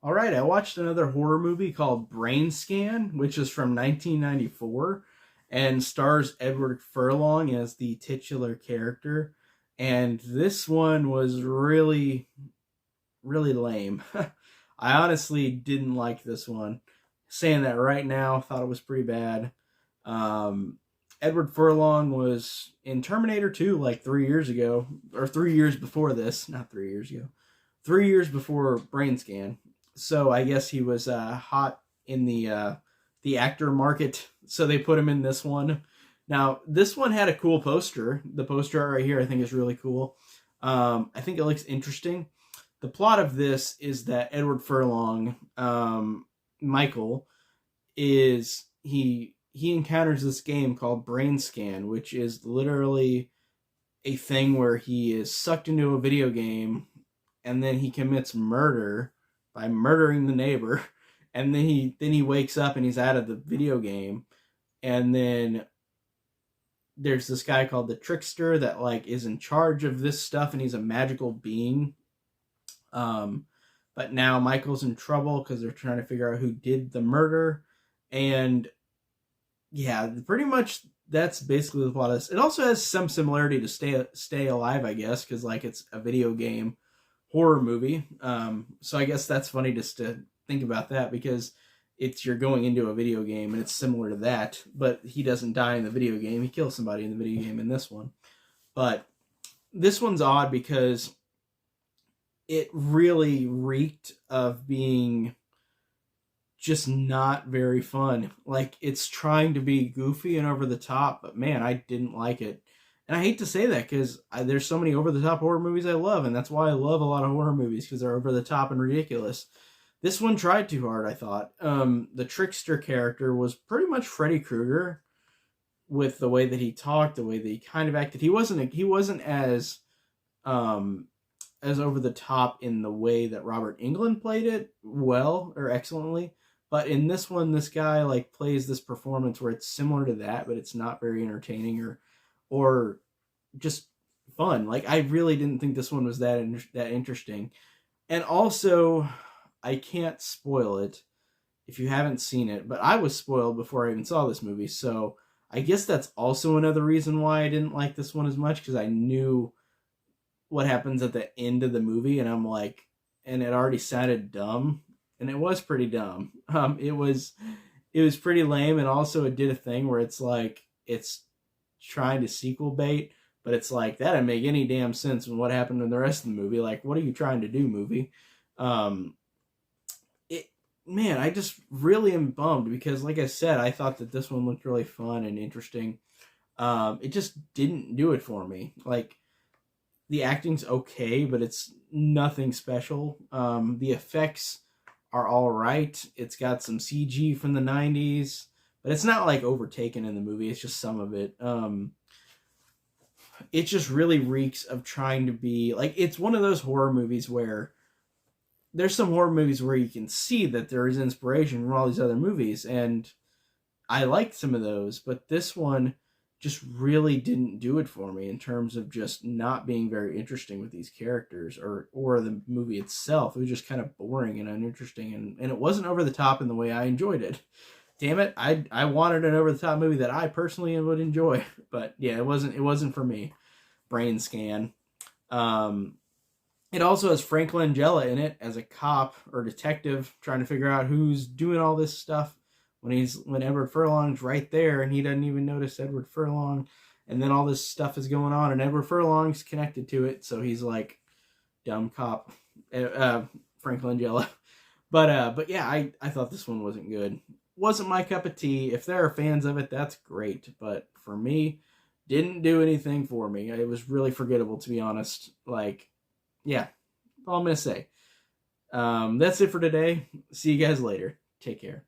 All right, I watched another horror movie called Brainscan, which is from 1994 and stars Edward Furlong as the titular character. And this one was really, really lame. I honestly didn't like this one. Saying that right now, thought it was pretty bad. Um, Edward Furlong was in Terminator 2 like 3 years ago, or 3 years before this. Not 3 years ago. 3 years before Brainscan. So I guess he was hot in the actor market. So they put him in this one. Now this one had a cool poster. The poster right here I think is really cool. I think it looks interesting. The plot of this is that Edward Furlong, Michael, is he encounters this game called Brainscan, which is literally a thing where he is sucked into a video game and then he commits murder by murdering the neighbor, and then he wakes up and he's out of the video game, and then there's this guy called the Trickster that like is in charge of this stuff, and he's a magical being. um but now Michael's in trouble because they're trying to figure out who did the murder. And yeah, pretty much that's basically the plot of this. It also has some similarity to Stay Alive, I guess, because like it's a video game horror movie. So I guess that's funny just to think about that, because it's you're going into a video game and it's similar to that, but he doesn't die in the video game. He kills somebody in the video game in this one. But this one's odd because it really reeked of being just not very fun. Like, it's trying to be goofy and over the top, but man, I didn't like it. And I hate to say that because there's so many over the top horror movies I love, and that's why I love a lot of horror movies, because they're over the top and ridiculous. This one tried too hard, I thought. The Trickster character was pretty much Freddy Krueger with the way that he talked, the way that he kind of acted. He wasn't as over the top in the way that Robert Englund played it well or excellently. But in this one, this guy like plays this performance where it's similar to that, but it's not very entertaining or just fun. Like, I really didn't think this one was that interesting. And also, I can't spoil it if you haven't seen it, but I was spoiled before I even saw this movie. So I guess that's also another reason why I didn't like this one as much, because I knew what happens at the end of the movie, and I'm like, and it already sounded dumb, and it was pretty dumb. It was pretty lame, and also it did a thing where it's like it's trying to sequel bait, but it's like that didn't make any damn sense in what happened in the rest of the movie. Like, what are you trying to do, movie? Um, it Man, I just really am bummed because, like I said, I thought that this one looked really fun and interesting. It just didn't do it for me. Like, the acting's okay, but it's nothing special. The effects are all right. It's got some CG from the 90s, but it's not like overtaken in the movie. It's just some of it. It just really reeks of trying to be like, it's one of those horror movies where there's some horror movies where you can see that there is inspiration from all these other movies, and I liked some of those, but this one just really didn't do it for me in terms of just not being very interesting with these characters or the movie itself. It was just kind of boring and uninteresting, and it wasn't over the top in the way I enjoyed it. Damn it, I wanted an over the top movie that I personally would enjoy, but yeah, it wasn't for me. Brain Scan. It also has Frank Langella in it as a cop or detective trying to figure out who's doing all this stuff when Edward Furlong's right there and he doesn't even notice Edward Furlong, and then all this stuff is going on and Edward Furlong's connected to it, so he's like dumb cop Frank Langella. But yeah, I thought this one wasn't good. Wasn't my cup of tea. If there are fans of it, that's great, but for me, didn't do anything for me. It was really forgettable, to be honest. Like, yeah, all I'm gonna say. That's it for today. See you guys later. Take care.